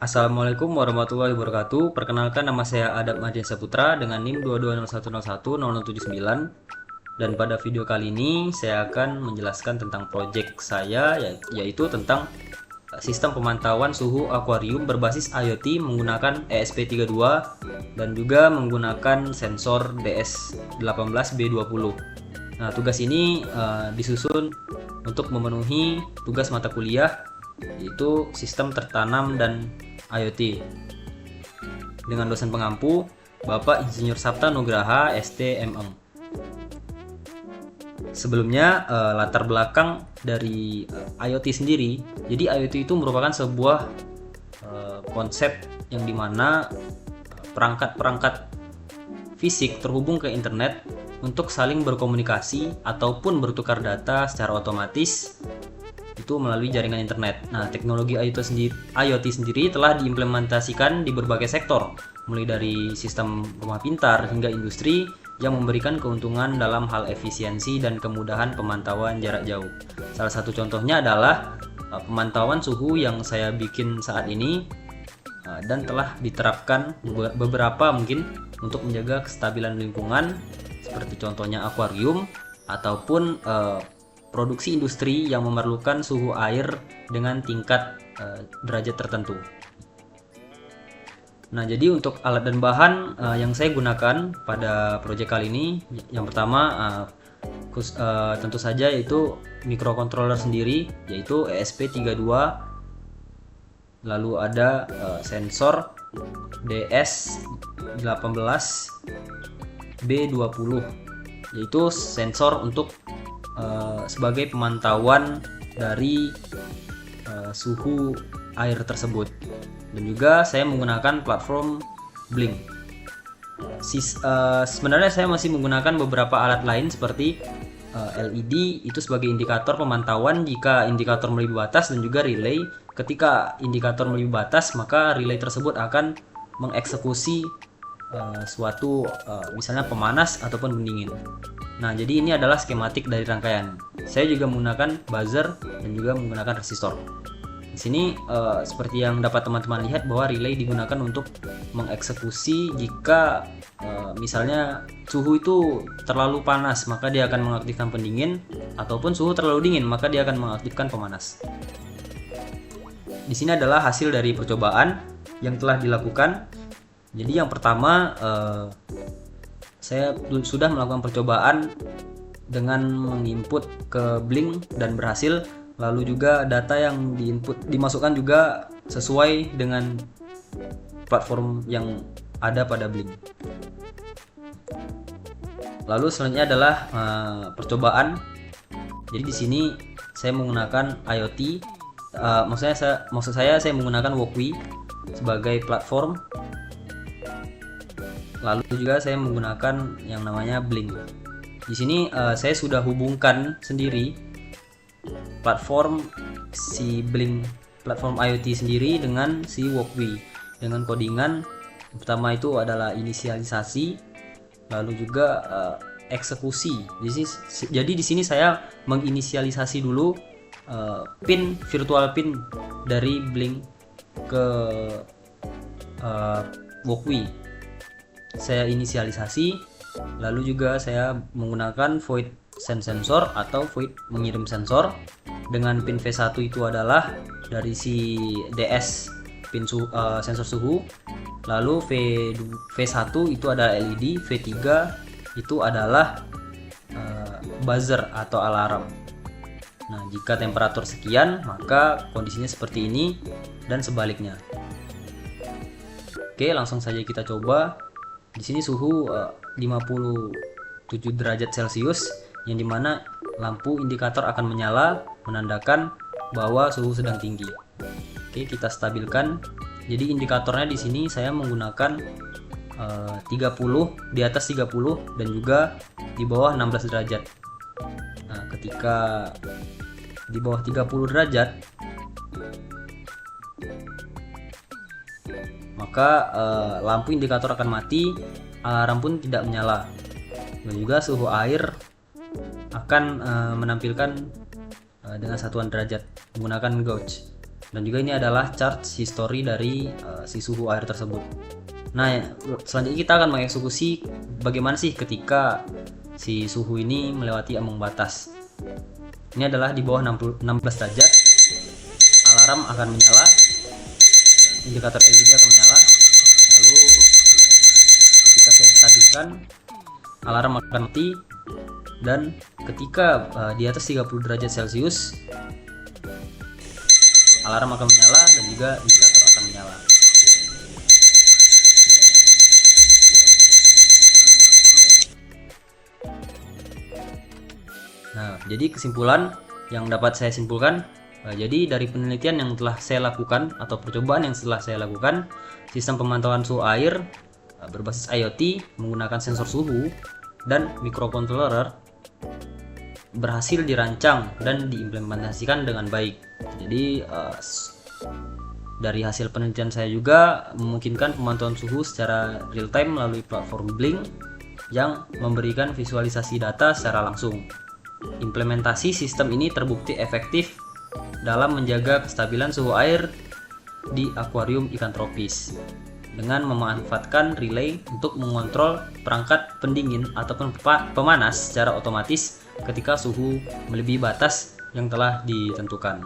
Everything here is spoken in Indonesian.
Assalamualaikum warahmatullahi wabarakatuh. Perkenalkan, nama saya Adab Madya Saputra dengan NIM 2201010079. Dan pada video kali ini saya akan menjelaskan tentang proyek saya, yaitu tentang sistem pemantauan suhu akuarium berbasis IoT menggunakan ESP32 dan juga menggunakan sensor DS18B20. Nah, tugas ini disusun untuk memenuhi tugas mata kuliah, yaitu sistem tertanam dan IoT, dengan dosen pengampu Bapak Insinyur Sapta Nugraha STMM. Sebelumnya, latar belakang dari IoT sendiri. Jadi IoT itu merupakan sebuah konsep yang dimana perangkat-perangkat fisik terhubung ke internet untuk saling berkomunikasi ataupun bertukar data secara otomatis itu melalui jaringan internet. Nah, teknologi IoT sendiri telah diimplementasikan di berbagai sektor, mulai dari sistem rumah pintar hingga industri yang memberikan keuntungan dalam hal efisiensi dan kemudahan pemantauan jarak jauh. Salah satu contohnya adalah pemantauan suhu yang saya bikin saat ini dan telah diterapkan beberapa mungkin untuk menjaga kestabilan lingkungan, seperti contohnya akuarium ataupun produksi industri yang memerlukan suhu air dengan tingkat derajat tertentu. Nah, jadi untuk alat dan bahan yang saya gunakan pada proyek kali ini, yang pertama tentu saja yaitu microcontroller sendiri, yaitu ESP32, lalu ada sensor DS18B20, yaitu sensor untuk sebagai pemantauan dari suhu air tersebut. Dan juga saya menggunakan platform Blink. Sebenarnya saya masih menggunakan beberapa alat lain seperti LED itu sebagai indikator pemantauan jika indikator melebihi batas, dan juga relay. Ketika indikator melebihi batas, maka relay tersebut akan mengeksekusi suatu misalnya pemanas ataupun pendingin. Nah, jadi ini adalah skematik dari rangkaian. Saya juga menggunakan buzzer dan juga menggunakan resistor. Di sini seperti yang dapat teman-teman lihat bahwa relay digunakan untuk mengeksekusi jika misalnya suhu itu terlalu panas, maka dia akan mengaktifkan pendingin, ataupun suhu terlalu dingin, maka dia akan mengaktifkan pemanas. Di sini adalah hasil dari percobaan yang telah dilakukan. Jadi yang pertama, saya sudah melakukan percobaan dengan menginput ke Blink dan berhasil. Lalu juga data yang dimasukkan juga sesuai dengan platform yang ada pada Blink. Lalu selanjutnya adalah percobaan. Jadi di sini saya menggunakan IoT. Maksud saya menggunakan Walkway sebagai platform. Lalu juga saya menggunakan yang namanya Blink. Di sini saya sudah hubungkan sendiri platform Blink, platform IoT sendiri dengan si Walkway dengan codingan. Pertama itu adalah inisialisasi, lalu juga eksekusi. Jadi di sini saya menginisialisasi dulu virtual pin dari Blink ke Walkway. Saya inisialisasi, lalu juga saya menggunakan void send sensor atau void mengirim sensor. Dengan pin V1 itu adalah dari si DS pin sensor suhu, lalu V1 itu adalah LED, V3 itu adalah buzzer atau alarm. Nah, jika temperatur sekian, maka kondisinya seperti ini dan sebaliknya. Oke, langsung saja kita coba. Di sini suhu 57 derajat Celcius, yang dimana lampu indikator akan menyala menandakan bahwa suhu sedang tinggi. Oke, kita stabilkan. Jadi indikatornya di sini saya menggunakan 30, di atas 30 dan juga di bawah 16 derajat. Nah, ketika di bawah 30 derajat, maka lampu indikator akan mati, alarm pun tidak menyala, dan juga suhu air akan menampilkan dengan satuan derajat menggunakan gauge. Dan juga ini adalah chart history dari si suhu air tersebut. Nah, selanjutnya kita akan mengeksekusi bagaimana sih ketika si suhu ini melewati ambang batas. Ini adalah di bawah 16 derajat, alarm akan menyala, indikator LED akan menyala. Lalu ketika saya stabilkan, alarm akan mati, dan ketika di atas 30 derajat Celcius, alarm akan menyala dan juga indikator akan menyala. Nah, jadi kesimpulan yang dapat saya simpulkan, jadi dari penelitian yang telah saya lakukan atau percobaan yang telah saya lakukan, sistem pemantauan suhu air berbasis IoT menggunakan sensor suhu dan microcontroller berhasil dirancang dan diimplementasikan dengan baik. Jadi dari hasil penelitian saya juga memungkinkan pemantauan suhu secara real time melalui platform Blink yang memberikan visualisasi data secara langsung. Implementasi sistem ini terbukti efektif dalam menjaga kestabilan suhu air di akuarium ikan tropis dengan memanfaatkan relay untuk mengontrol perangkat pendingin ataupun pemanas secara otomatis ketika suhu melebihi batas yang telah ditentukan.